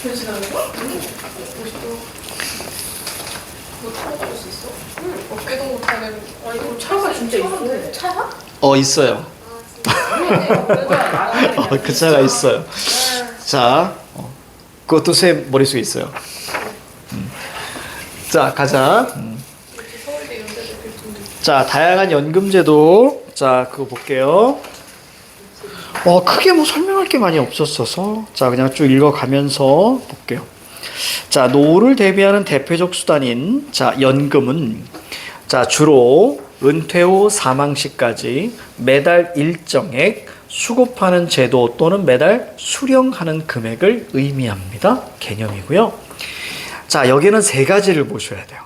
변신하는 거? 50도. 뭐 타고 갈 수 있어? 응. 어깨도 못 타는. 아 이거 차가 진짜 있어. 차가? 있어요. 그 차가 있어요. 자, 그것도 제 머릿속에 있어요. 자, 가자. 서울대 이런 데도 교통도. 자, 다양한 연금제도. 자, 그거 볼게요. 크게 뭐 설명할 게 많이 없었어서. 자, 그냥 쭉 읽어가면서 볼게요. 자, 노후를 대비하는 대표적 수단인, 자, 연금은, 자, 주로 은퇴 후 사망 시까지 매달 일정액 수급하는 제도 또는 매달 수령하는 금액을 의미합니다. 개념이고요. 자, 여기는 세 가지를 보셔야 돼요.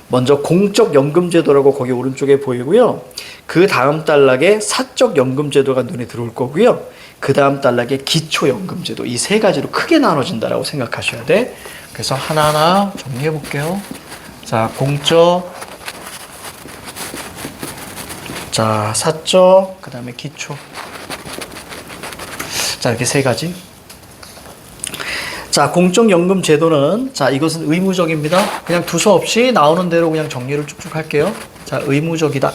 먼저 공적 연금제도라고 거기 오른쪽에 보이고요. 그 다음 단락에 사적 연금제도가 눈에 들어올 거고요. 그 다음 단락에 기초연금제도, 이 세 가지로 크게 나눠진다라고 생각하셔야 돼. 그래서 하나하나 정리해 볼게요. 자, 공적, 자, 사적, 그 다음에 기초. 자, 이렇게 세 가지. 자, 공적연금 제도는, 자, 이것은 의무적입니다. 그냥 두서 없이 나오는 대로 그냥 정리를 쭉쭉 할게요. 자, 의무적이다.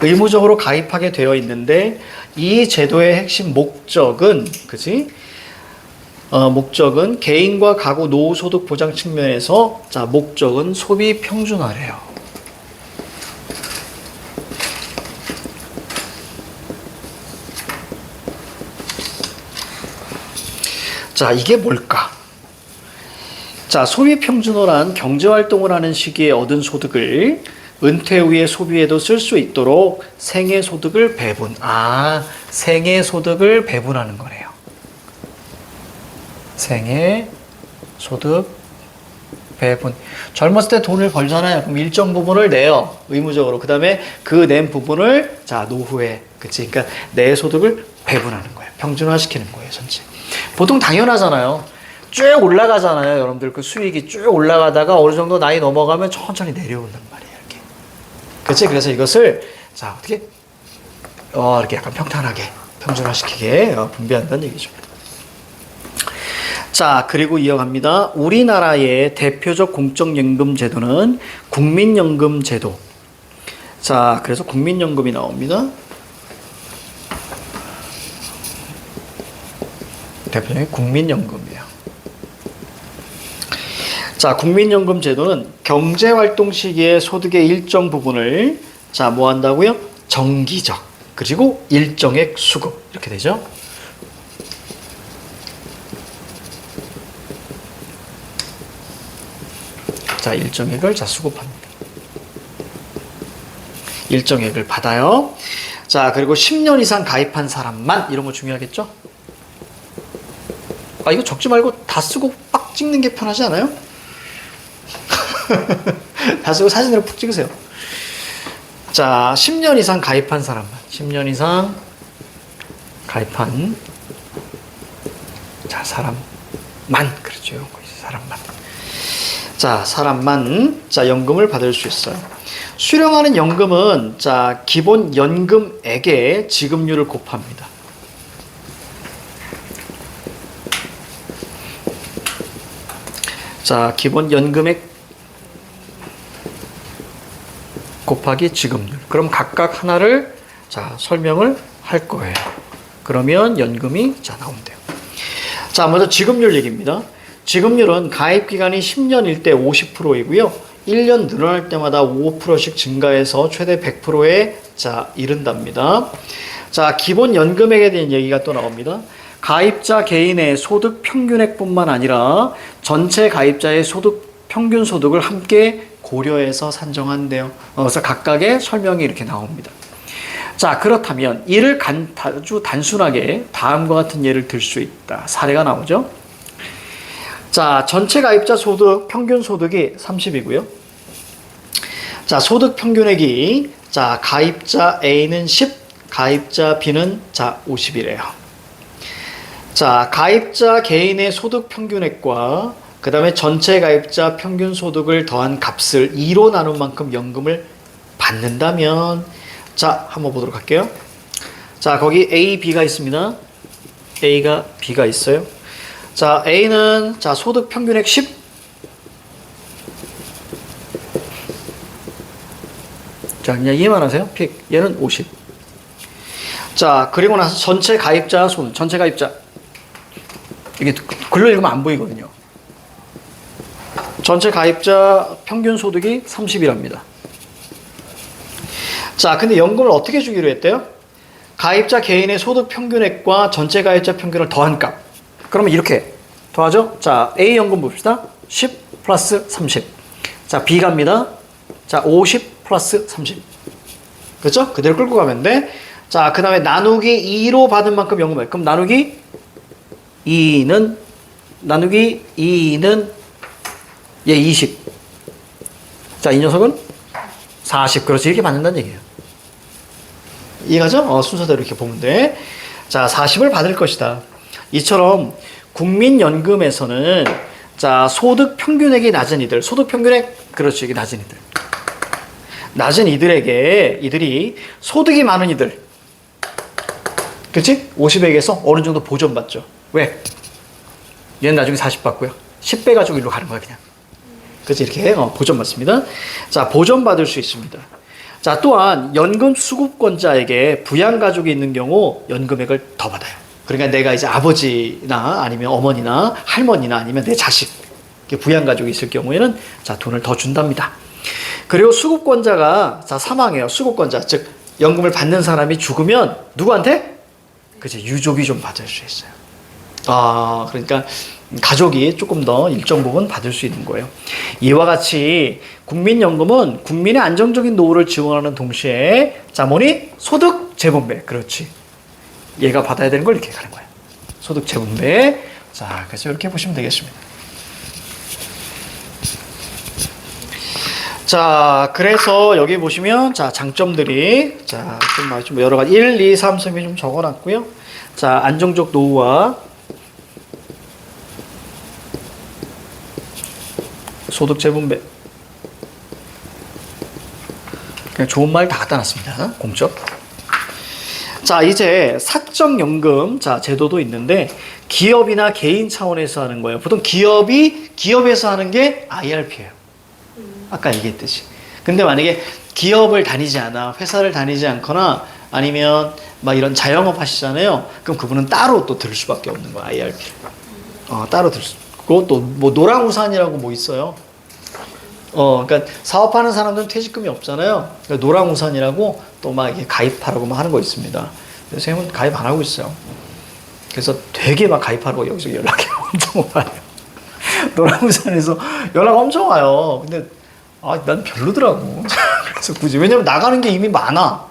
의무적으로 가입하게 되어 있는데, 이 제도의 핵심 목적은, 그지? 목적은 개인과 가구 노후 소득 보장 측면에서, 자, 목적은 소비 평준화래요. 자, 이게 뭘까? 자, 소비 평준화란 경제활동을 하는 시기에 얻은 소득을 은퇴 후에 소비에도 쓸 수 있도록 생애 소득을 배분. 생애 소득을 배분하는 거래요. 생애 소득 배분. 젊었을 때 돈을 벌잖아요. 그럼 일정 부분을 내요. 의무적으로. 그 다음에 그 낸 부분을, 자, 노후에. 그치? 그러니까 내 소득을 배분하는 거예요. 평준화시키는 거예요, 전체. 보통 당연하잖아요. 쭉 올라가잖아요. 여러분들 그 수익이 쭉 올라가다가 어느 정도 나이 넘어가면 천천히 내려온단 말이에요. 이렇게. 그치? 그래서 이것을, 자, 어떻게, 이렇게 약간 평탄하게, 평준화시키게 분배한다는 얘기죠. 자, 그리고 이어갑니다. 우리나라의 대표적 공적연금 제도는 국민연금 제도. 자, 그래서 국민연금이 나옵니다. 대표적인 국민연금이에요. 자, 국민연금 제도는 경제활동 시기에 소득의 일정 부분을, 자, 뭐 한다고요? 정기적, 그리고 일정액 수급. 이렇게 되죠. 자, 일정액을, 자, 수급합니다. 일정액을 받아요. 자, 그리고 10년 이상 가입한 사람만, 이런 거 중요하겠죠? 이거 적지 말고 다 쓰고 빡 찍는 게 편하지 않아요? 다 쓰고 사진으로 푹 찍으세요. 자, 10년 이상 가입한 사람만. 10년 이상 가입한, 자, 사람만. 그렇죠. 사람만. 자, 사람만, 자, 연금을 받을 수 있어요. 수령하는 연금은, 자, 기본 연금액에 지급률을 곱합니다. 자, 기본 연금액 곱하기 지급률. 그럼 각각 하나를, 자, 설명을 할 거예요. 그러면 연금이, 자, 나온대요. 자, 먼저 지급률 얘기입니다. 지급률은 가입 기간이 10년일 때 50%이고요. 1년 늘어날 때마다 5%씩 증가해서 최대 100%에, 자, 이른답니다. 자, 기본 연금액에 대한 얘기가 또 나옵니다. 가입자 개인의 소득 평균액뿐만 아니라 전체 가입자의 소득 평균 소득을 함께 고려해서 산정한대요. 그래서 각각의 설명이 이렇게 나옵니다. 자, 그렇다면 이를 아주 단순하게 다음과 같은 예를 들 수 있다. 사례가 나오죠. 자, 전체 가입자 소득 평균 소득이 30이고요. 자, 소득 평균액이, 자, 가입자 A는 10, 가입자 B는, 자, 50이래요. 자, 가입자 개인의 소득 평균액과 그 다음에 전체 가입자 평균 소득을 더한 값을 2로 나눈 만큼 연금을 받는다면, 자, 한번 보도록 할게요. 자, 거기 A, B가 있습니다. A가 B가 있어요. 자, A는 자, 소득 평균액 10. 자, 그냥 이해만 하세요. 픽. 얘는 50. 자, 그리고 나서 전체 가입자 손, 전체 가입자. 이게 글로 읽으면 안 보이거든요. 전체 가입자 평균 소득이 30이랍니다. 자, 근데 연금을 어떻게 주기로 했대요? 가입자 개인의 소득 평균액과 전체 가입자 평균을 더한 값. 그러면 이렇게 더하죠? 자, A 연금 봅시다. 10 플러스 30. 자, B 갑니다. 자, 50 플러스 30. 그렇죠? 그대로 끌고 가면 돼. 자, 그 다음에 나누기 2로 받은 만큼 연금액. 그럼 나누기 2는 얘 20. 자, 이 녀석은 40. 그렇지. 이렇게 받는다는 얘기예요. 이해가죠? 순서대로 이렇게 보면 돼. 자, 40을 받을 것이다. 이처럼 국민연금에서는 자, 소득 평균액이 낮은 이들, 소득 평균액, 그렇지, 이게 낮은 이들. 낮은 이들에게, 이들이 소득이 많은 이들. 그렇지? 50액에서 어느 정도 보존받죠. 왜? 얘는 나중에 40 받고요. 10배 가지고 일로 가는 거야, 그냥. 그렇지? 이렇게 보존받습니다. 자, 보존받을 수 있습니다. 자, 또한 연금 수급권자에게 부양가족이 있는 경우 연금액을 더 받아요. 그러니까 내가 이제 아버지나 아니면 어머니나 할머니나 아니면 내 자식, 부양가족이 있을 경우에는 자, 돈을 더 준답니다. 그리고 수급권자가 자, 사망해요. 수급권자, 즉 연금을 받는 사람이 죽으면 누구한테? 그치, 유족이 좀 받을 수 있어요. 그러니까 가족이 조금 더 일정 부분 받을 수 있는 거예요. 이와 같이 국민연금은 국민의 안정적인 노후를 지원하는 동시에 자, 뭐니? 소득 재분배. 그렇지. 얘가 받아야 되는 걸 이렇게 가는 거예요. 소득 재분배. 자, 그래서 이렇게 보시면 되겠습니다. 자, 그래서 여기 보시면 자, 장점들이 자, 좀 여러 가지 1, 2, 3, 4이 좀 적어놨고요. 자, 안정적 노후와 소득 재분배. 그냥 좋은 말 다 갖다 놨습니다. 공적. 자, 이제 사적연금 자, 제도도 있는데 기업이나 개인 차원에서 하는 거예요. 보통 기업에서 하는 게 IRP예요. 아까 얘기했듯이. 근데 만약에 기업을 다니지 않아, 회사를 다니지 않거나 아니면 막 이런 자영업 하시잖아요. 그럼 그분은 따로 또 들 수밖에 없는 거야, IRP. 따로 들 수. 그것도 뭐 노랑우산이라고 뭐 있어요. 그러니까 사업하는 사람들은 퇴직금이 없잖아요. 그러니까 노랑우산이라고 또 막 이렇게 가입하라고 막 하는 거 있습니다. 선생님은 가입 안 하고 있어요. 그래서 되게 막 가입하라고 여기서 연락이 엄청 와요. 노랑우산에서 연락 엄청 와요. 근데 난 별로더라고. 그래서 굳이. 왜냐면 나가는 게 이미 많아.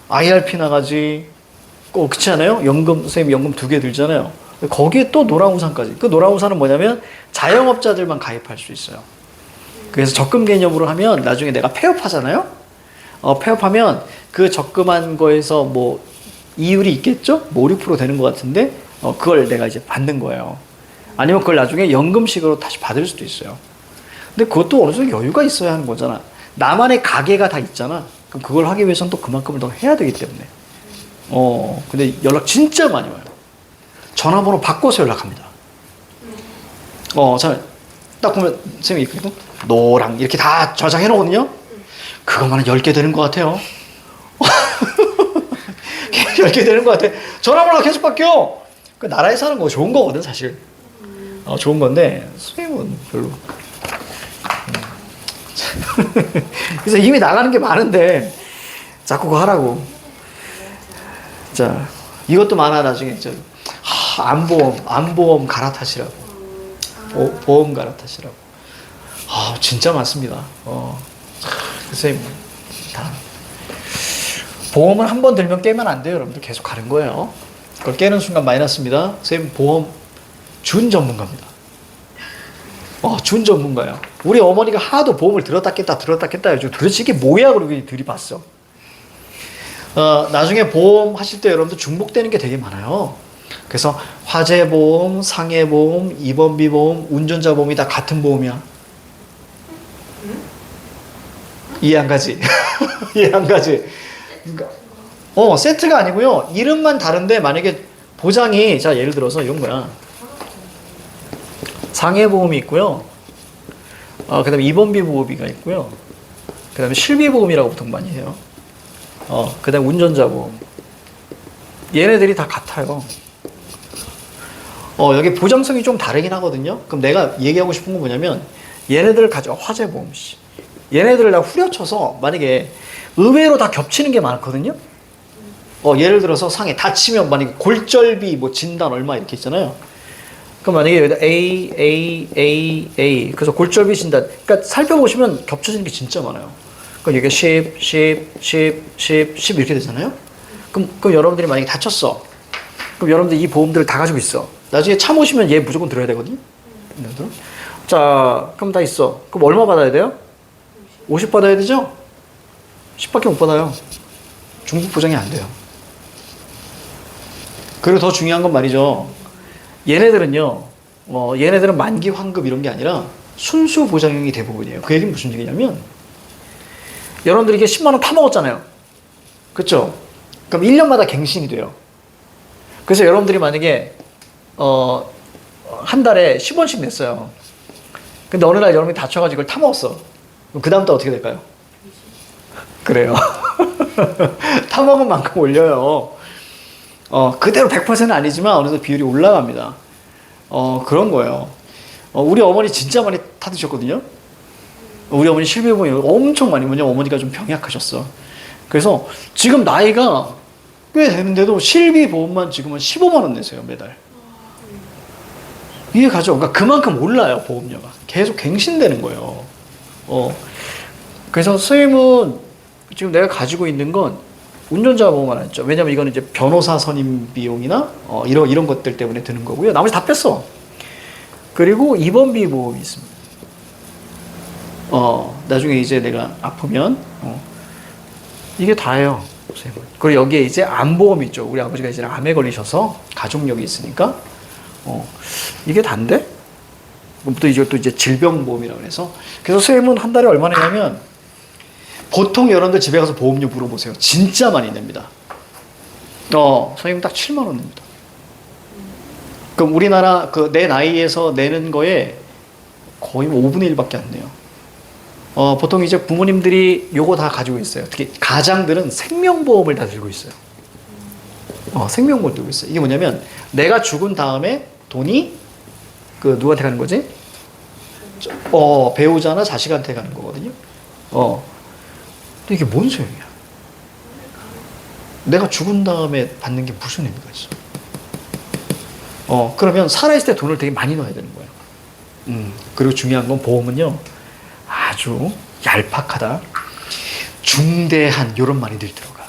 IRP 나가지. 꼭 그렇지 않아요? 선생님 연금 2개 들잖아요. 거기에 또 노랑우산까지. 그 노랑우산은 뭐냐면 자영업자들만 가입할 수 있어요. 그래서 적금 개념으로 하면 나중에 내가 폐업하잖아요. 폐업하면 그 적금한 거에서 뭐 이율이 있겠죠? 뭐 5, 6% 되는 것 같은데 그걸 내가 이제 받는 거예요. 아니면 그걸 나중에 연금식으로 다시 받을 수도 있어요. 근데 그것도 어느 정도 여유가 있어야 하는 거잖아. 나만의 가게가 다 있잖아. 그럼 그걸 하기 위해서는 또 그만큼을 더 해야 되기 때문에. 근데 연락 진짜 많이 와요. 전화번호 바꿔서 연락합니다. 딱 보면 선생님이 있거든. 노랑 이렇게 다 저장해 놓거든요. 그것만 한 10개 되는 것 같아요. 10개 되는 것 같아. 전화번호가 계속 바뀌어. 그 나라에서 하는 거 좋은 거거든 사실. 좋은 건데 선생님은 별로. 그래서 이미 나가는 게 많은데 자꾸 그거 하라고. 자, 이것도 많아. 나중에 안보험 갈아타시라고. 보험 갈아타시라고. 진짜 많습니다. 선생님 다 보험은 한 번 들면 깨면 안 돼요. 여러분들 계속 가는 거예요. 그걸 깨는 순간 마이너스입니다. 선생님 보험 준 전문가입니다. 준 전문가야. 우리 어머니가 하도 보험을 들었다 깼다 해가지고 도대체 이게 뭐야? 그러고 들이봤어. 나중에 보험 하실 때 여러분들 중복되는 게 되게 많아요. 그래서 화재보험, 상해보험, 입원비보험, 운전자보험이 다 같은 보험이야. 이해 안 가지? 이해 안 가지? 그러니까, 세트가 아니고요. 이름만 다른데 만약에 보장이 자 예를 들어서 이런 거야. 상해보험이 있고요. 그 다음에 입원비 보호비가 있고요. 그 다음에 실비보험이라고 보통 많이 해요. 그 다음에 운전자보험. 얘네들이 다 같아요. 여기 보장성이 좀 다르긴 하거든요. 그럼 내가 얘기하고 싶은 건 뭐냐면, 얘네들을 가져, 화재보험, 얘네들을 다 후려쳐서, 만약에 의외로 다 겹치는 게 많거든요. 예를 들어서 상해, 다치면 만약에 골절비 뭐 진단 얼마 이렇게 있잖아요. 그럼 만약에 여기다 A. 그래서 골절비 진단. 그러니까 살펴보시면 겹쳐지는 게 진짜 많아요. 그럼 여기가 10 이렇게 되잖아요. 그럼 여러분들이 만약에 다쳤어. 그럼 여러분들 이 보험들을 다 가지고 있어. 나중에 차 모시면 얘 무조건 들어야 되거든요. 자, 그럼 다 있어. 그럼 얼마 받아야 돼요? 50 받아야 되죠? 10밖에 못 받아요. 중복 보장이 안 돼요. 그리고 더 중요한 건 말이죠. 얘네들은요, 얘네들은 만기 환급 이런 게 아니라 순수 보장형이 대부분이에요. 그 얘기는 무슨 얘기냐면, 여러분들이 이게 10만 원 타먹었잖아요. 그쵸? 그럼 1년마다 갱신이 돼요. 그래서 여러분들이 만약에, 한 달에 10원씩 냈어요. 근데 어느 날 여러분이 다쳐가지고 이걸 타먹었어. 그럼 그다음부터 어떻게 될까요? 그래요. 타먹은 만큼 올려요. 그대로 100%는 아니지만 어느 정도 비율이 올라갑니다. 그런 거예요. 우리 어머니 진짜 많이 타드셨거든요. 우리 어머니 실비보험이 엄청 많이, 뭐냐면 어머니가 좀 병약하셨어. 그래서 지금 나이가 꽤 되는데도 실비보험만 지금은 15만 원 내세요, 매달. 이해 가죠? 그러니까 그만큼 올라요, 보험료가. 계속 갱신되는 거예요. 그래서 선생님은 지금 내가 가지고 있는 건 운전자 보험 하나 있죠. 왜냐면 이거는 이제 변호사 선임 비용이나 이런 것들 때문에 드는 거고요. 나머지 다 뺐어. 그리고 입원비 보험이 있습니다. 나중에 이제 내가 아프면 이게 다예요. 선생님. 그리고 여기에 이제 암보험이 있죠. 우리 아버지가 이제 암에 걸리셔서 가족력이 있으니까 이게 단데? 또 이것도 이제 질병보험이라고 해서. 그래서 선생님은 한 달에 얼마 내냐면, 보통 여러분들 집에 가서 보험료 물어보세요. 진짜 많이 냅니다. 선생님 딱 7만 원 냅니다. 그럼 우리나라 내 나이에서 내는 거에 거의 5분의 1밖에 안 내요. 보통 이제 부모님들이 요거 다 가지고 있어요. 특히 가장들은 생명보험을 다 들고 있어요. 생명보험 들고 있어요. 이게 뭐냐면, 내가 죽은 다음에 돈이 누구한테 가는 거지? 배우자나 자식한테 가는 거거든요. 근데 이게 뭔 소용이야? 내가 죽은 다음에 받는 게 무슨 의미가 있어? 그러면 살아있을 때 돈을 되게 많이 넣어야 되는 거예요. 그리고 중요한 건 보험은요, 아주 얄팍하다. 중대한, 요런 말이 늘 들어가.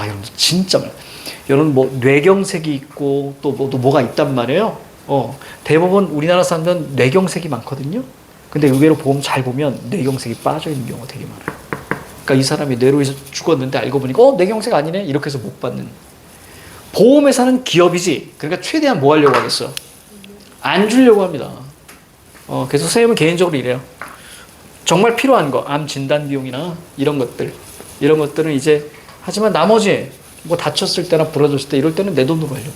여러분, 진짜 말. 여러분, 뭐, 뇌경색이 있고, 또 뭐가 있단 말이에요. 대부분 우리나라 사람들은 뇌경색이 많거든요. 근데 의외로 보험 잘 보면 뇌경색이 빠져 있는 경우가 되게 많아요. 그러니까 이 사람이 뇌로 해서 죽었는데 알고 보니까, 뇌경색 아니네? 이렇게 해서 못 받는. 보험회사는 기업이지. 그러니까 최대한 뭐 하려고 하겠어? 안 주려고 합니다. 그래서 선생님은 개인적으로 이래요. 정말 필요한 거, 암 진단 비용이나 이런 것들은 이제, 하지만 나머지, 뭐 다쳤을 때나 부러졌을 때 이럴 때는 내 돈으로 하려고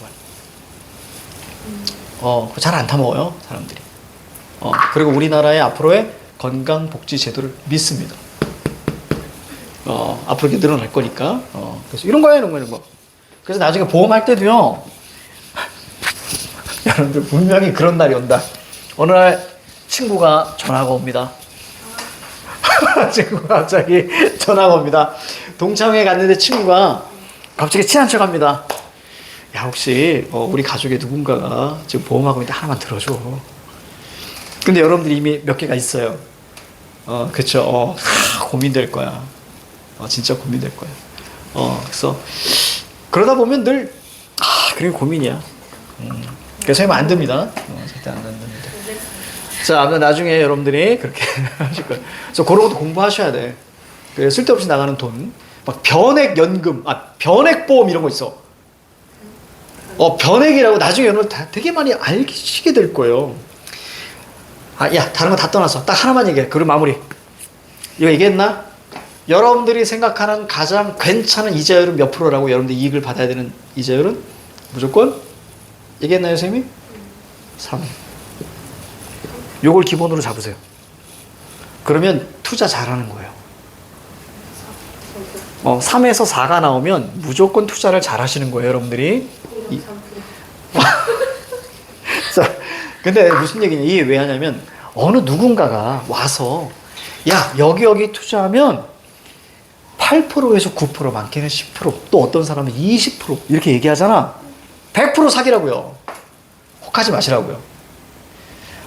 해요. 잘 안 타먹어요, 사람들이. 그리고 우리나라의 앞으로의 건강복지 제도를 믿습니다. 앞으로 이렇게 늘어날 거니까. 그래서 이런 거예요, 이런 거. 그래서 나중에 보험할 때도요, 여러분들 분명히 그런 날이 온다. 어느 날 친구가 전화가 옵니다. 친구가 갑자기 전화가 옵니다. 동창회 갔는데 친구가 갑자기 친한 척 합니다. 야, 혹시 우리 가족의 누군가가 지금 보험하고 있는데 하나만 들어줘. 근데 여러분들이 이미 몇 개가 있어요. 그쵸. 고민될 거야. 진짜 고민될 거야. 그래서 그러다 보면 늘 그게 고민이야. 그래서 하면 안 됩니다. 절대 안 됩니다. 자, 아무튼 나중에 여러분들이 그렇게 하실 거예요. 그래서 그런 것도 공부하셔야 돼. 쓸데없이 나가는 돈. 막 변액연금, 변액보험 이런 거 있어. 변액이라고 나중에 여러분 다 되게 많이 알시게 될 거예요. 야, 다른 거 다 떠나서 딱 하나만 얘기해. 그리고 마무리. 이거 얘기했나? 여러분들이 생각하는 가장 괜찮은 이자율은 몇 프로라고 여러분들이 이익을 받아야 되는 이자율은 무조건 얘기했나요, 선생님이? 3. 요걸 기본으로 잡으세요. 그러면 투자 잘하는 거예요. 3에서 4가 나오면 무조건 투자를 잘 하시는 거예요, 여러분들이. 자, 근데 무슨 얘기냐? 이게 왜 하냐면, 어느 누군가가 와서, 야, 여기 투자하면 8%에서 9%, 많게는 10%, 또 어떤 사람은 20% 이렇게 얘기하잖아. 100% 사기라고요. 혹하지 마시라고요.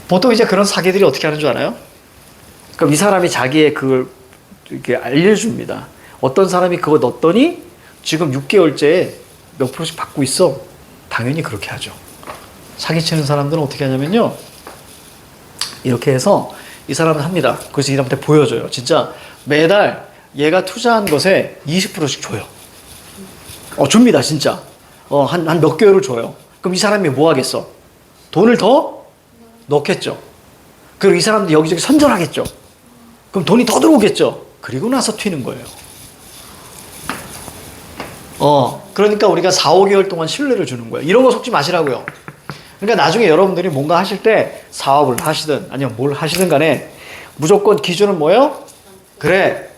보통 이제 그런 사기들이 어떻게 하는 줄 알아요? 그럼 이 사람이 자기의 그걸 이렇게 알려줍니다. 어떤 사람이 그거 넣었더니 지금 6개월째 몇 프로씩 받고 있어. 당연히 그렇게 하죠. 사기치는 사람들은 어떻게 하냐면요. 이렇게 해서 이 사람은 합니다. 그래서 이 사람한테 보여줘요. 진짜 매달 얘가 투자한 것에 20%씩 줘요. 줍니다, 진짜. 한 몇 개월을 줘요. 그럼 이 사람이 뭐 하겠어? 돈을 더 넣겠죠. 그리고 이 사람도 여기저기 선전하겠죠. 그럼 돈이 더 들어오겠죠. 그리고 나서 튀는 거예요. 그러니까 우리가 4, 5개월 동안 신뢰를 주는 거예요. 이런 거 속지 마시라고요. 그러니까 나중에 여러분들이 뭔가 하실 때 사업을 하시든 아니면 뭘 하시든 간에 무조건 기준은 뭐예요? 그래.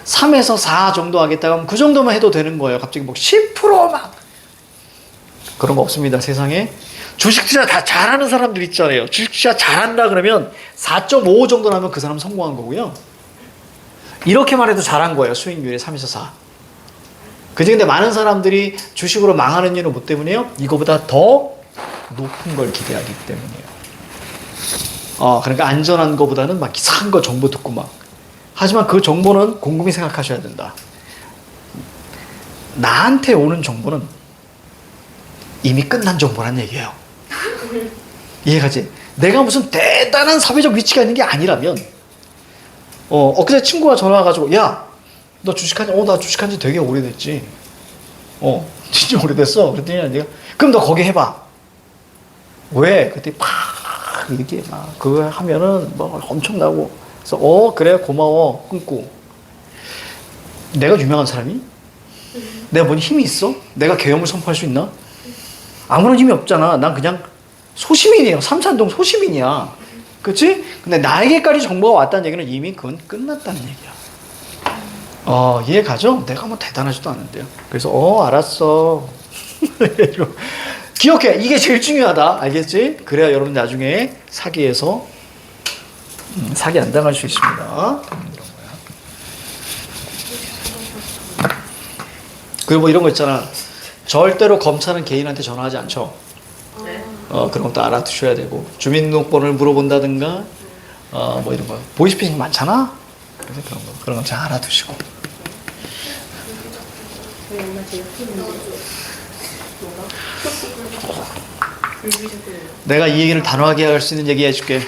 3에서 4 정도 하겠다 하면 그 정도만 해도 되는 거예요. 갑자기 뭐 10% 막. 그런 거 없습니다, 세상에. 주식 투자 다 잘하는 사람들 있잖아요. 주식 투자 잘한다 그러면 4.5 정도 나면 그 사람 성공한 거고요. 이렇게만 해도 잘한 거예요. 수익률이 3에서 4. 그지? 근데 많은 사람들이 주식으로 망하는 이유는 뭐 때문이에요? 이거보다 더 높은 걸 기대하기 때문이에요. 그러니까 안전한 거보다는 막 이상한 거 정보 듣고 막. 하지만 그 정보는 곰곰이 생각하셔야 된다. 나한테 오는 정보는 이미 끝난 정보란 얘기예요. 이해가지? 내가 무슨 대단한 사회적 위치가 있는 게 아니라면, 엊그제 친구가 전화 와가지고, 야, 너 주식한 지, 나 주식한 지 되게 오래됐지. 진짜 오래됐어. 그랬더니 내가, 그럼 너 거기 해봐. 왜? 그때 팍, 이렇게 막, 그거 하면은 뭐 엄청나고. 그래서, 그래, 고마워. 끊고. 내가 유명한 사람이? 내가 뭔 힘이 있어? 내가 계엄을 선포할 수 있나? 아무런 힘이 없잖아. 난 그냥 소시민이에요. 삼산동 소시민이야. 그치? 근데 나에게까지 정보가 왔다는 얘기는 이미 그건 끝났다는 얘기야. 이해 가죠? 내가 뭐 대단하지도 않은데요. 그래서, 알았어. 기억해. 이게 제일 중요하다. 알겠지? 그래야 여러분 나중에 사기에서, 사기 안 당할 수 있습니다. 이런 거야. 그리고 뭐 이런 거 있잖아. 절대로 검찰은 개인한테 전화하지 않죠. 네. 그런 것도 알아두셔야 되고, 주민등록번호를 물어본다든가, 뭐 이런 거. 보이스피싱 많잖아? 그래서 그런 거 잘 알아두시고. 내가 이 얘기를 단호하게 할 수 있는 얘기 해줄게.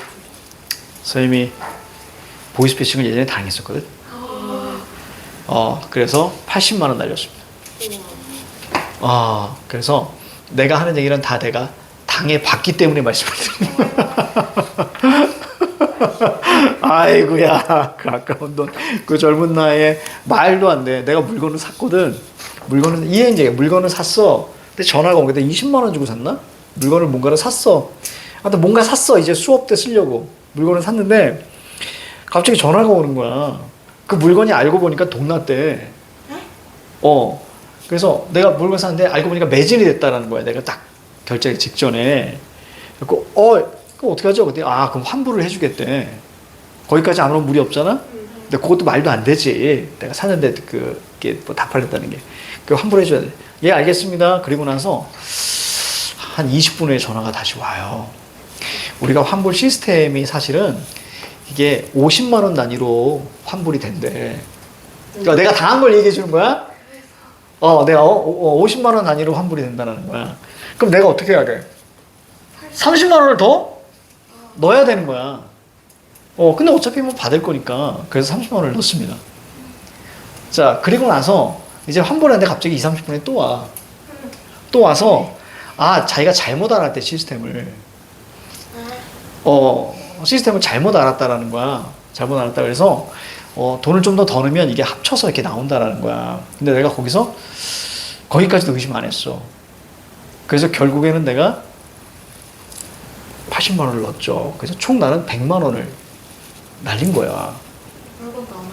선생님이 보이스피싱을 예전에 당했었거든. 그래서 80만 원 날렸습니다. 그래서 내가 하는 얘기는 다 내가 당해봤기 때문에 말씀을 드리는 거야. 아이고야, 그 아까운 돈, 그 젊은 나이에 말도 안 돼. 내가 물건을 샀거든. 물건을 샀어. 근데 전화가 온 게 20만 원 주고 샀나? 뭔가를 샀어. 하여튼 뭔가 샀어. 이제 수업 때 쓰려고. 물건을 샀는데 갑자기 전화가 오는 거야. 그 물건이 알고 보니까 동났대. 그래서 내가 물건 샀는데 알고 보니까 매진이 됐다라는 거야. 내가 딱 결제 직전에. 그래서 그거 어떻게 하죠? 그때 그럼 환불을 해주겠대. 거기까지 아무런 무리 없잖아. 근데 그것도 말도 안 되지. 내가 샀는데 그게 뭐 다 팔렸다는 게. 그 환불해줘야 돼. 예, 알겠습니다. 그리고 나서 한 20분 후에 전화가 다시 와요. 우리가 환불 시스템이 사실은 이게 50만 원 단위로 환불이 된대. 그러니까 내가 당한 걸 얘기해 주는 거야? 내가 50만 원 단위로 환불이 된다는 거야. 그럼 내가 어떻게 해야 돼? 30만 원을 더 넣어야 되는 거야. 근데 어차피 뭐 받을 거니까. 그래서 30만 원을 넣습니다. 자, 그리고 나서 이제 환불하는데 갑자기 30분에 또 와. 또 와서 자기가 잘못 알았대, 시스템을. 시스템을 잘못 알았다라는 거야. 잘못 알았다 그래서 돈을 좀 더 넣으면 이게 합쳐서 이렇게 나온다라는 거야. 근데 내가 거기까지도 의심 안 했어. 그래서 결국에는 내가 80만 원을 넣었죠. 그래서 총 나는 100만 원을 날린 거야. 물건도 안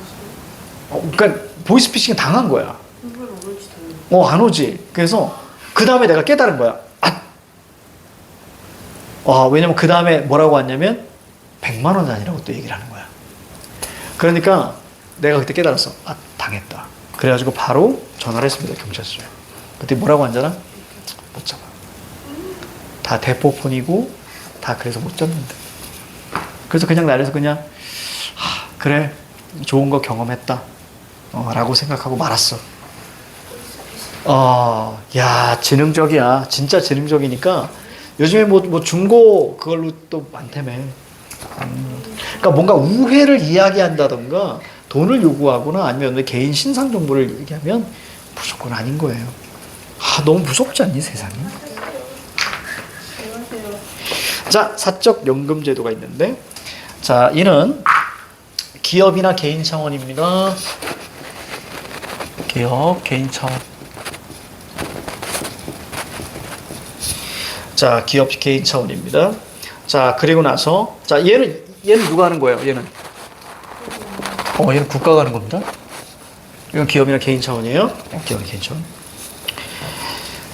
왔어요. 그러니까 보이스피싱 당한 거야. 물건 안 올지 당연히. 안 오지. 그래서 그 다음에 내가 깨달은 거야. 왜냐면 그 다음에 뭐라고 왔냐면 100만 원 아니라고 또 얘기를 하는 거야. 그러니까 내가 그때 깨달았어. 당했다. 그래가지고 바로 전화를 했습니다. 경찰서에. 그때 뭐라고 앉아나? 못 잡아. 다 대포폰이고 다 그래서 못 잡는데. 그래서 그냥 나를 그냥 그래 좋은 거 경험했다 라고 생각하고 말았어. 야 지능적이야. 진짜 지능적이니까 요즘에 뭐 중고 그걸로 또 많다며. 그러니까 뭔가 우회를 이야기한다던가 돈을 요구하거나 아니면 개인 신상 정보를 얘기하면 무조건 아닌 거예요. 너무 무섭지 않니 세상이? 자, 사적 연금 제도가 있는데, 자, 이는 기업이나 개인 차원입니다. 기업, 개인 차원. 자, 기업, 개인 차원입니다. 자, 그리고 나서, 자, 얘는 누가 하는 거예요? 얘는 국가가 하는 겁니다. 이건 기업이나 개인 차원이에요. 기업이나 개인 차원.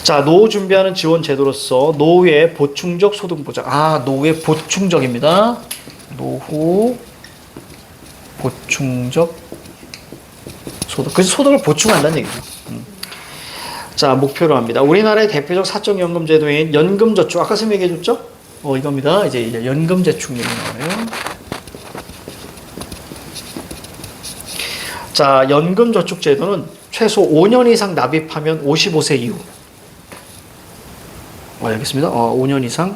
자, 노후 준비하는 지원 제도로서 노후의 보충적 소득 보장. 노후의 보충적입니다. 노후 보충적 소득. 그래서 소득을 보충한다는 얘기죠. 자, 목표로 합니다. 우리나라의 대표적 사적연금 제도인 연금저축. 아까 선생님이 얘기해줬죠? 이겁니다. 이제 연금저축 얘기 나와요. 자, 연금저축 제도는 최소 5년 이상 납입하면 55세 이후. 알겠습니다. 5년 이상.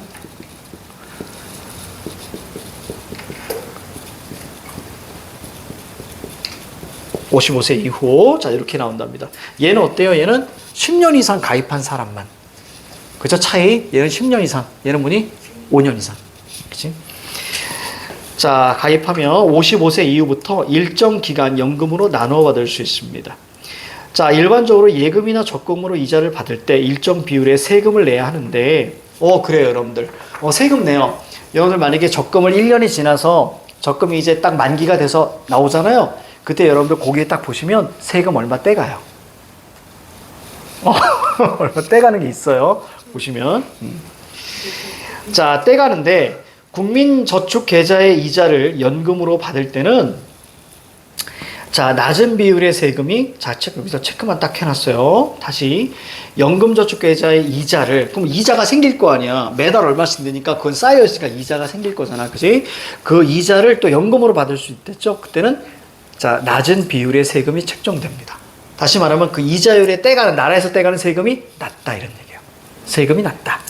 (55세) 이후. 자, 이렇게 나온답니다. 얘는 어때요? 얘는 10년 이상 가입한 사람만. 그죠? 차이. 얘는 10년 이상. 얘는 뭐니? 5년 이상. 그치? 자, 가입하면 55세 이후부터 일정 기간 연금으로 나눠 받을 수 있습니다. 자, 일반적으로 예금이나 적금으로 이자를 받을 때 일정 비율의 세금을 내야 하는데, 그래요, 여러분들. 세금 내요. 여러분들 만약에 적금을 1년이 지나서 적금이 이제 딱 만기가 돼서 나오잖아요. 그때 여러분들 거기에 딱 보시면 세금 얼마 떼가요. 얼마 떼가는 게 있어요. 보시면. 자, 떼가는데, 국민저축계좌의 이자를 연금으로 받을 때는 자, 낮은 비율의 세금이, 자, 여기서 체크만 딱 해놨어요. 다시, 연금저축계좌의 이자를, 그럼 이자가 생길 거 아니야. 매달 얼마씩 내니까 그건 쌓여있으니까 이자가 생길 거잖아. 그지? 그 이자를 또 연금으로 받을 수 있겠죠? 그때는, 자, 낮은 비율의 세금이 책정됩니다. 다시 말하면 그 이자율의 떼가는, 나라에서 떼가는 세금이 낮다. 이런 얘기예요. 세금이 낮다.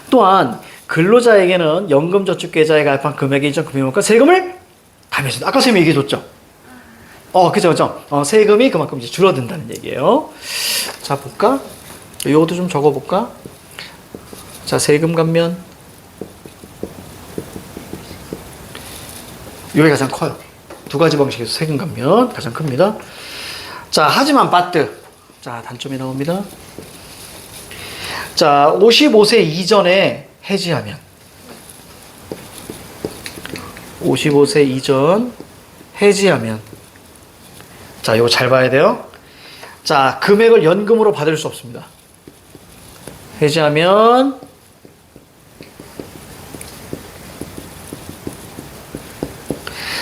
또한, 근로자에게는 연금저축계좌에 가입한 금액의 이전 금액만큼 세금을 감해준다. 아까 선생님이 얘기해줬죠? 그죠. 세금이 그만큼 이제 줄어든다는 얘기예요. 자, 볼까? 이것도 좀 적어볼까? 자, 세금 감면. 이게 가장 커요. 두 가지 방식에서 세금 감면 가장 큽니다. 자, 하지만 바트. 자, 단점이 나옵니다. 자, 55세 이전에 해지하면. 55세 이전 해지하면. 자, 이거 잘 봐야 돼요. 자, 금액을 연금으로 받을 수 없습니다. 해지하면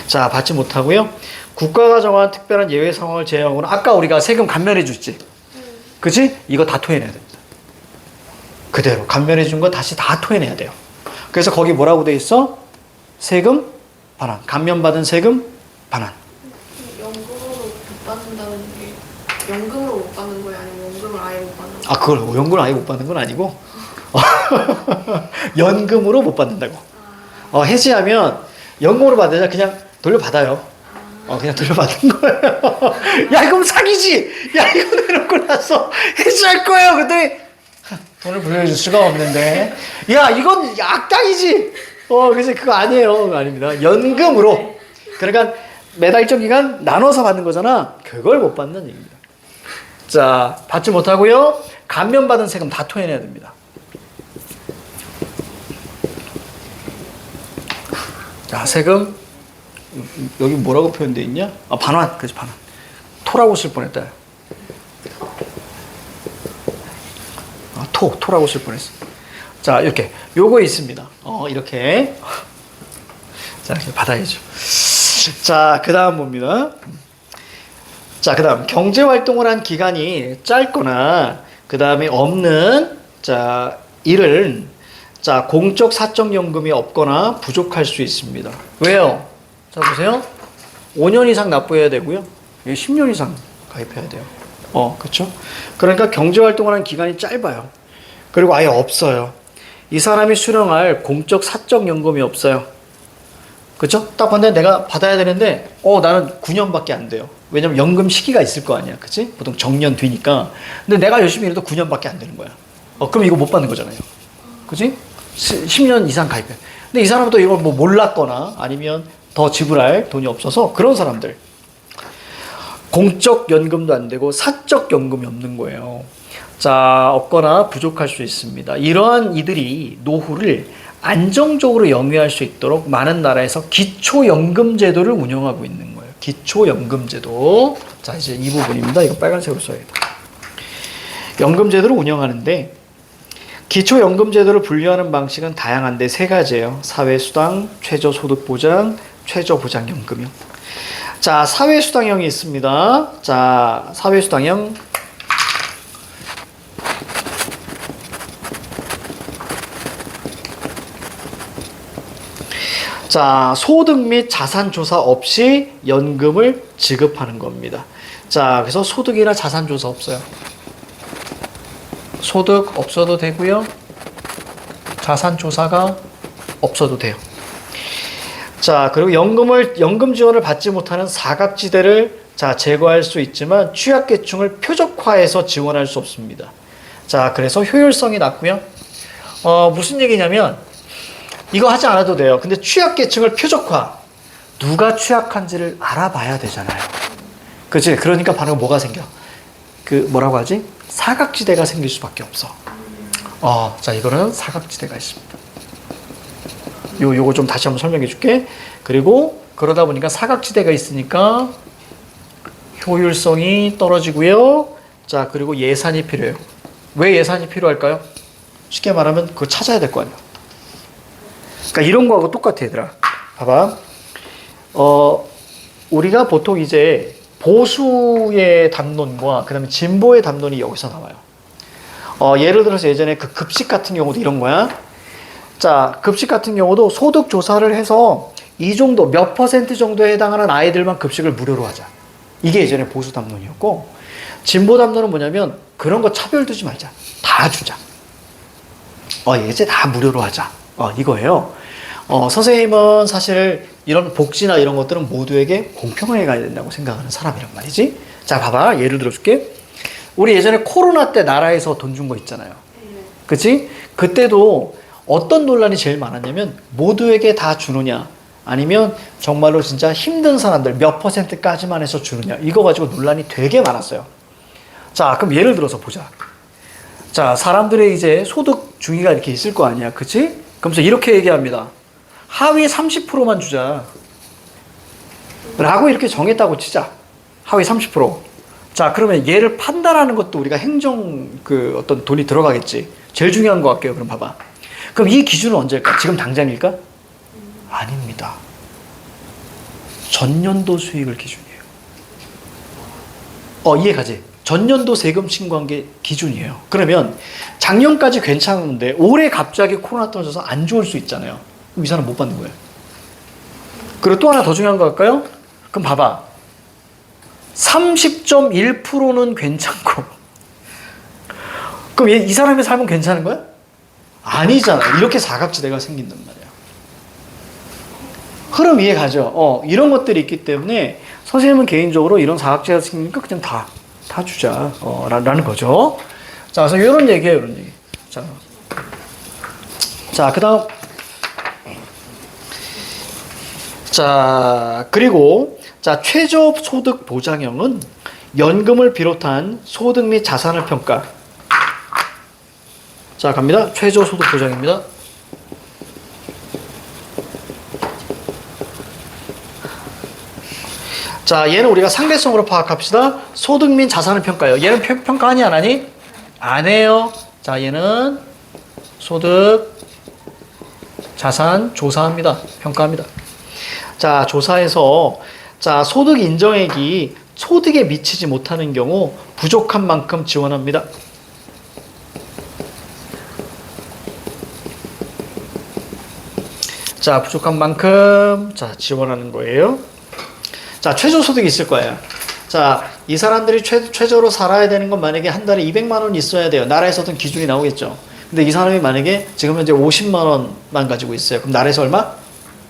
자, 받지 못하고요. 국가가 정한 특별한 예외 상황을 제외하고는 아까 우리가 세금 감면해 줬지. 그치? 이거 다 토해내야 됩니다. 그대로 감면해 준 거 다시 다 토해내야 돼요. 그래서 거기 뭐라고 돼 있어? 세금 반환. 감면받은 세금 반환. 연금으로 못 받는 거예요? 아니면 연금을 아예 못 받는 거예요? 그걸 연금을 아예 못 받는 건 아니고 연금으로 못 받는다고. 해지하면 연금으로 받으냐 그냥 돌려받아요. 그냥 돌려받는 거예요. 야, 이건 사기지. 야, 이거 내놓고 나서 해지할 거예요. 근데 돈을 불려줄 수가 없는데. 야, 이건 악당이지. 그래서 그거 아니에요. 그거 아닙니다. 연금으로. 그러니까 매달 일정 기간 나눠서 받는 거잖아. 그걸 못 받는 얘기입니다. 자, 받지 못하고요. 감면받은 세금 다 토해내야 됩니다. 자, 세금 여기 뭐라고 표현되어 있냐? 아, 반환. 그렇지, 반환. 토라고 쓸 뻔했다. 아, 토라고 쓸 뻔했어. 자, 이렇게 요거 있습니다. 이렇게. 자, 이렇게 받아야죠. 자, 그다음 봅니다. 자, 그다음 경제 활동을 한 기간이 짧거나 그다음에 없는 자, 일은 자, 공적 사적 연금이 없거나 부족할 수 있습니다. 왜요? 자, 보세요. 5년 이상 납부해야 되고요. 10년 이상 가입해야 돼요. 그렇죠? 그러니까 경제 활동을 한 기간이 짧아요. 그리고 아예 없어요. 이 사람이 수령할 공적 사적 연금이 없어요. 그렇죠? 딱 봤는데 내가 받아야 되는데 나는 9년밖에 안 돼요. 왜냐면 연금 시기가 있을 거 아니야. 그치? 보통 정년 뒤니까. 근데 내가 열심히 일해도 9년밖에 안 되는 거야. 그럼 이거 못 받는 거잖아요. 그치? 10년 이상 가입해. 근데 이 사람은 또 이걸 뭐 몰랐거나 아니면 더 지불할 돈이 없어서 그런 사람들. 공적 연금도 안 되고 사적 연금이 없는 거예요. 자, 없거나 부족할 수 있습니다. 이러한 이들이 노후를 안정적으로 영위할 수 있도록 많은 나라에서 기초연금제도를 운영하고 있는 거예요. 기초연금제도. 자, 이제 이 부분입니다. 이거 빨간색으로 써야 돼. 연금제도를 운영하는데 기초연금제도를 분류하는 방식은 다양한데 세 가지예요. 사회수당, 최저소득보장, 최저보장연금이요. 자, 사회수당형이 있습니다. 자, 사회수당형. 자, 소득 및 자산 조사 없이 연금을 지급하는 겁니다. 자, 그래서 소득이나 자산 조사 없어요. 소득 없어도 되고요. 자산 조사가 없어도 돼요. 자, 그리고 연금 지원을 받지 못하는 사각지대를 자, 제거할 수 있지만 취약계층을 표적화해서 지원할 수 없습니다. 자, 그래서 효율성이 낮고요. 무슨 얘기냐면 이거 하지 않아도 돼요. 근데 취약계층을 표적화. 누가 취약한지를 알아봐야 되잖아요. 그치? 그러니까 바로 뭐가 생겨? 뭐라고 하지? 사각지대가 생길 수밖에 없어. 자, 이거는 사각지대가 있습니다. 요거 좀 다시 한번 설명해 줄게. 그리고 그러다 보니까 사각지대가 있으니까 효율성이 떨어지고요. 자, 그리고 예산이 필요해요. 왜 예산이 필요할까요? 쉽게 말하면 그걸 찾아야 될 거 아니야. 그러니까 이런 거하고 똑같아, 얘들아. 봐봐. 우리가 보통 이제 보수의 담론과 그 다음에 진보의 담론이 여기서 나와요. 예를 들어서 예전에 그 급식 같은 경우도 이런 거야. 자, 급식 같은 경우도 소득 조사를 해서 이 정도, 몇 퍼센트 정도에 해당하는 아이들만 급식을 무료로 하자. 이게 예전에 보수 담론이었고, 진보 담론은 뭐냐면 그런 거 차별 두지 말자. 다 주자. 이제 다 무료로 하자. 이거예요. 선생님은 사실 이런 복지나 이런 것들은 모두에게 공평하게 가야 된다고 생각하는 사람이란 말이지. 자, 봐봐. 예를 들어줄게. 우리 예전에 코로나 때 나라에서 돈 준 거 있잖아요. 그치? 그때도 어떤 논란이 제일 많았냐면 모두에게 다 주느냐 아니면 정말로 진짜 힘든 사람들 몇 퍼센트까지만 해서 주느냐 이거 가지고 논란이 되게 많았어요. 자, 그럼 예를 들어서 보자. 자, 사람들의 이제 소득 중위가 이렇게 있을 거 아니야. 그치? 그러면서 이렇게 얘기합니다. 하위 30%만 주자. 라고 이렇게 정했다고 치자. 하위 30%. 자, 그러면 얘를 판단하는 것도 우리가 행정 어떤 돈이 들어가겠지. 제일 중요한 것 같게요. 그럼 봐봐. 그럼 이 기준은 언제일까? 지금 당장일까? 아닙니다. 전년도 수익을 기준이에요. 이해가지? 전년도 세금 신고한 게 기준이에요. 그러면 작년까지 괜찮은데 올해 갑자기 코로나 터져서 안 좋을 수 있잖아요. 그럼 이 사람 못 받는 거예요. 그리고 또 하나 더 중요한 거 할까요? 그럼 봐봐. 30.1%는 괜찮고 그럼 이 사람의 삶은 괜찮은 거야? 아니잖아. 이렇게 사각지대가 생긴단 말이야. 흐름 이해가죠? 이런 것들이 있기 때문에 선생님은 개인적으로 이런 사각지대가 생기니까 그냥 다 주자. 라는 거죠. 자, 그래서 이런 얘기예요. 이런 얘기. 자, 그 다음. 자, 그리고 자, 최저소득 보장형은 연금을 비롯한 소득 및 자산을 평가. 자, 갑니다. 최저소득 보장입니다. 자, 얘는 우리가 상대성으로 파악합시다. 소득 및 자산을 평가해요. 얘는 평가하니 안 하니? 안 해요. 자, 얘는 소득, 자산 조사합니다. 평가합니다. 자, 조사에서 자, 소득 인정액이 소득에 미치지 못하는 경우 부족한 만큼 지원합니다. 자, 부족한 만큼 자, 지원하는 거예요. 자, 최저소득이 있을 거예요. 자, 이 사람들이 최저로 살아야 되는 건 만약에 한 달에 200만 원 있어야 돼요. 나라에서 어떤 기준이 나오겠죠. 근데 이 사람이 만약에 지금 현재 50만 원만 가지고 있어요. 그럼 나라에서 얼마?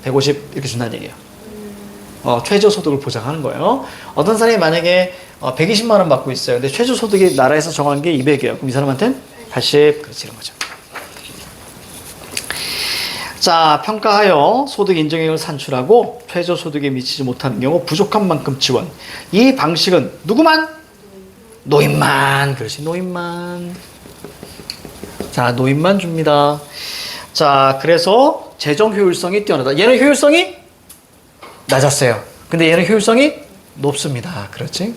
150 이렇게 준다는 얘기예요. 최저소득을 보장하는 거예요. 어떤 사람이 만약에 120만 원 받고 있어요. 근데 최저소득이 나라에서 정한 게 200이에요. 그럼 이 사람한테는 80 그렇지 이런 거죠. 자, 평가하여 소득 인정액을 산출하고 최저소득에 미치지 못하는 경우 부족한 만큼 지원. 이 방식은 누구만? 노인만. 그렇지, 노인만. 자, 노인만 줍니다. 자, 그래서 재정 효율성이 뛰어나다. 얘는 효율성이 낮았어요. 근데 얘는 효율성이 높습니다. 그렇지?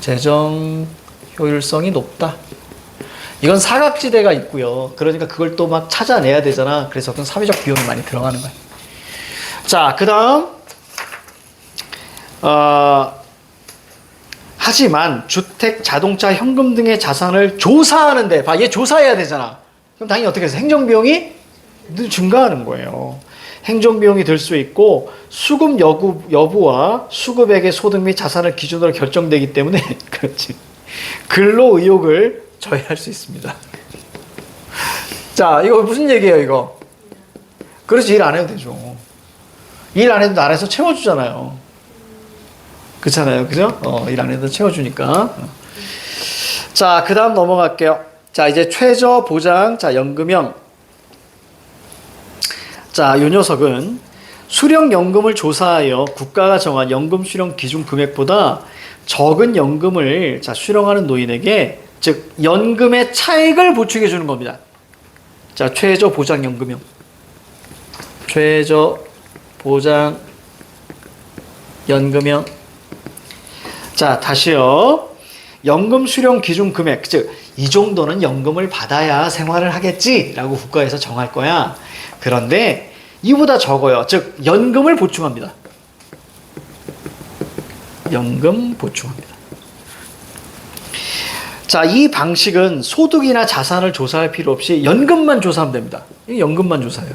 재정 효율성이 높다. 이건 사각지대가 있고요. 그러니까 그걸 또 막 찾아내야 되잖아. 그래서 어떤 사회적 비용이 많이 들어가는 거야. 자, 그 다음 하지만 주택, 자동차, 현금 등의 자산을 조사하는데 봐, 얘 조사해야 되잖아. 그럼 당연히 어떻게 해서 행정비용이 증가하는 거예요. 행정비용이 들 수 있고 수급 여부와 수급액의 소득 및 자산을 기준으로 결정되기 때문에 그렇지. 근로 의욕을 저해할 수 있습니다. 자, 이거 무슨 얘기예요, 이거? 그렇지, 일 안 해도 되죠. 일 안 해도 나라에서 채워주잖아요. 그렇잖아요, 그죠? 일 안 해도 채워주니까. 자, 그 다음 넘어갈게요. 자, 이제 최저 보장, 자, 연금형. 자, 요 녀석은 수령연금을 조사하여 국가가 정한 연금 수령 기준 금액보다 적은 연금을 자, 수령하는 노인에게 즉 연금의 차액을 보충해 주는 겁니다. 자, 최저 보장 연금형. 최저 보장 연금형. 자, 다시요. 연금 수령 기준 금액, 즉 이 정도는 연금을 받아야 생활을 하겠지라고 국가에서 정할 거야. 그런데 이보다 적어요. 즉 연금을 보충합니다. 연금 보충합니다. 자, 이 방식은 소득이나 자산을 조사할 필요 없이 연금만 조사하면 됩니다. 연금만 조사해요.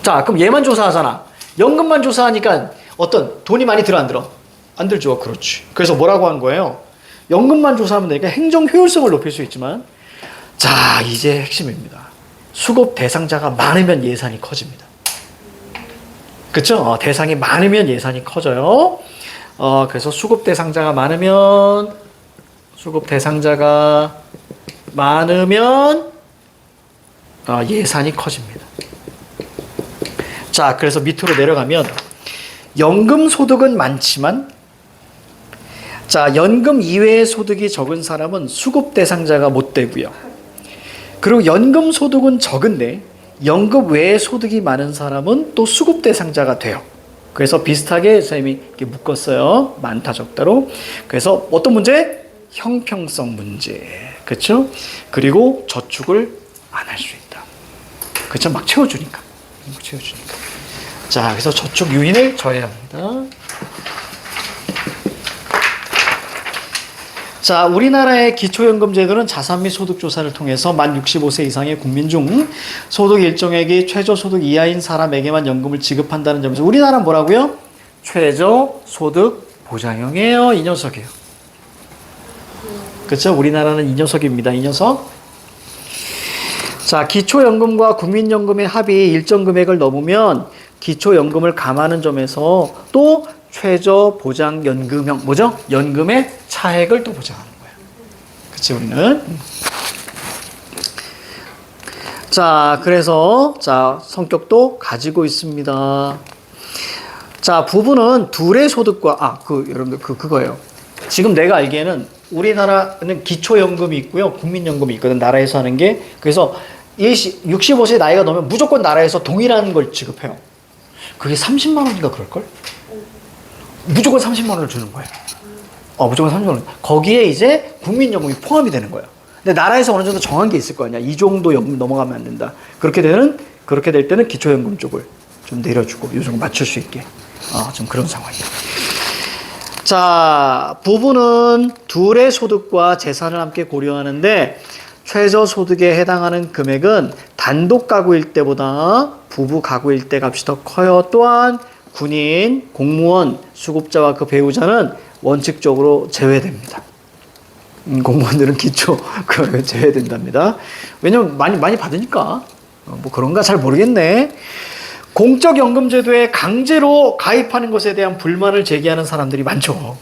자, 그럼 얘만 조사하잖아. 연금만 조사하니까 어떤 돈이 많이 들어 안 들어? 안 들죠. 그렇지. 그래서 뭐라고 한 거예요? 연금만 조사하면 되니까 행정 효율성을 높일 수 있지만 자, 이제 핵심입니다. 수급 대상자가 많으면 예산이 커집니다. 그렇죠? 대상이 많으면 예산이 커져요. 그래서 수급 대상자가 많으면 예산이 커집니다. 자, 그래서 밑으로 내려가면 연금 소득은 많지만 자, 연금 이외의 소득이 적은 사람은 수급 대상자가 못 되고요. 그리고 연금 소득은 적은데 연금 외의 소득이 많은 사람은 또 수급 대상자가 돼요. 그래서 비슷하게 선생님이 이렇게 묶었어요. 많다 적다로. 그래서 어떤 문제? 형평성 문제. 그렇죠? 그리고 저축을 안 할 수 있다. 그렇죠? 막 채워주니까. 자, 그래서 저축 유인을 저해합니다. 자, 우리나라의 기초연금제도는 자산 및 소득 조사를 통해서 만 65세 이상의 국민 중 소득 일정액이 최저소득 이하인 사람에게만 연금을 지급한다는 점에서 우리나라는 뭐라고요? 최저소득 보장형이에요. 이 녀석이에요. 그렇죠? 우리나라는 이 녀석입니다. 이 녀석. 자, 기초연금과 국민연금의 합이 일정 금액을 넘으면 기초연금을 감하는 점에서 또 최저보장연금형, 뭐죠? 연금의 차액을 또 보장하는 거예요. 그치, 우리는. 자, 그래서, 자, 성격도 가지고 있습니다. 자, 부부는 둘의 소득과, 여러분들, 그거예요. 지금 내가 알기에는 우리나라는 기초연금이 있고요. 국민연금이 있거든. 나라에서 하는 게. 그래서 65세 나이가 넘으면 무조건 나라에서 동일한 걸 지급해요. 그게 30만 원인가 그럴걸? 무조건 30만 원을 주는 거예요. 무조건 30만 원. 거기에 이제 국민연금이 포함이 되는 거예요. 근데 나라에서 어느 정도 정한 게 있을 거 아니야. 이 정도 연금 넘어가면 안 된다. 그렇게 될 때는 기초연금 쪽을 좀 내려주고 요즘 맞출 수 있게. 좀 그런 상황이에요. 자, 부부는 둘의 소득과 재산을 함께 고려하는데 최저소득에 해당하는 금액은 단독 가구일 때보다 부부 가구일 때 값이 더 커요. 또한 군인, 공무원, 수급자와 그 배우자는 원칙적으로 제외됩니다. 공무원들은 기초 제외된답니다. 왜냐면 많이 받으니까. 뭐 그런가 잘 모르겠네. 공적연금제도에 강제로 가입하는 것에 대한 불만을 제기하는 사람들이 많죠.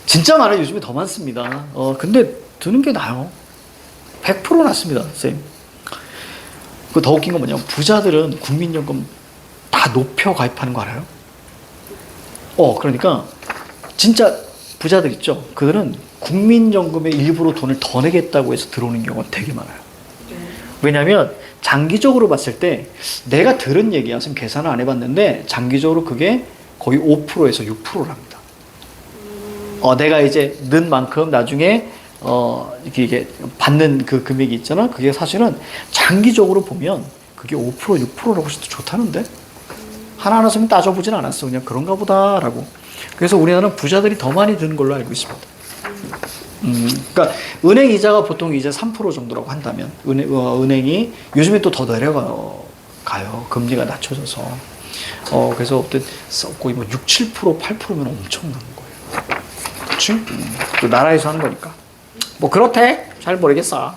진짜 많아요. 요즘에 더 많습니다. 근데 드는 게 나아요. 100% 낫습니다, 선생님. 그 더 웃긴 건 뭐냐면 부자들은 국민연금 다 높여 가입하는 거 알아요? 그러니까 진짜 부자들 있죠. 그들은 국민연금에 일부러 돈을 더 내겠다고 해서 들어오는 경우가 되게 많아요. 왜냐하면 장기적으로 봤을 때 내가 들은 얘기야. 지금 계산을 안 해봤는데 장기적으로 그게 거의 5%에서 6%랍니다. 내가 이제 넣은 만큼 나중에 이게 받는 그 금액이 있잖아. 그게 사실은 장기적으로 보면 그게 5%, 6%라고 해서 좋다는데 하나하나 좀 따져보진 않았어. 그냥 그런가 보다라고. 그래서 우리나라는 부자들이 더 많이 드는 걸로 알고 있습니다. 그러니까 은행 이자가 보통 이제 3% 정도라고 한다면 은행이 요즘에 또 더 내려가요. 금리가 낮춰져서. 그래서 어떤 거의 뭐 6, 7%, 8%면 엄청난 거예요. 그렇지? 또 나라에서 하는 거니까. 뭐 그렇대. 잘 모르겠어.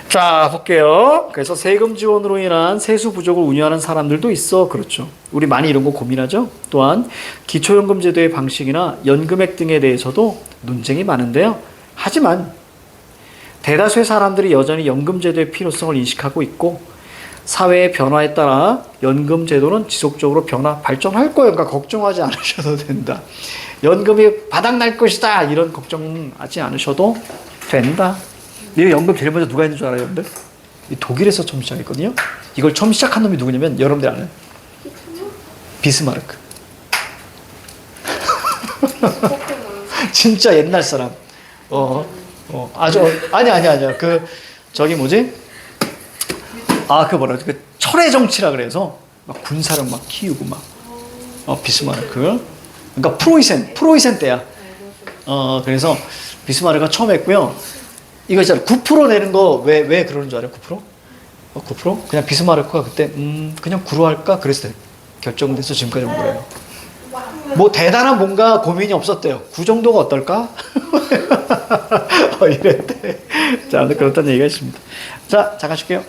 자, 볼게요. 그래서 세금 지원으로 인한 세수 부족을 우려하는 사람들도 있어. 그렇죠. 우리 많이 이런 거 고민하죠. 또한 기초연금 제도의 방식이나 연금액 등에 대해서도 논쟁이 많은데요. 하지만 대다수의 사람들이 여전히 연금 제도의 필요성을 인식하고 있고 사회의 변화에 따라 연금 제도는 지속적으로 발전할 거예요. 그러니까 걱정하지 않으셔도 된다. 연금이 바닥날 것이다. 이런 걱정하지 않으셔도 된다. 이 연금 제일 먼저 누가 있는 줄 알아요, 여러분들? 독일에서 처음 시작했거든요. 이걸 처음 시작한 놈이 누구냐면 여러분들 아는 비스마르크. 진짜 옛날 사람. 아니야. 저기 뭐지? 그 철의 정치라 그래서 막 군사력 막 키우고 비스마르크. 그러니까 프로이센 때야. 그래서 비스마르크가 처음 했고요. 이거 있잖아. 9% 내는 거 왜 그러는 줄 알아요? 9%? 9%? 그냥 비스마르크가 그때 그냥 9로 할까? 그랬어요. 결정돼서 지금까지 온 거예요. 뭐 대단한 뭔가 고민이 없었대요. 9 정도가 어떨까? 이랬대. 자, 그렇다는 얘기가 있습니다. 자, 잠깐 쉴게요.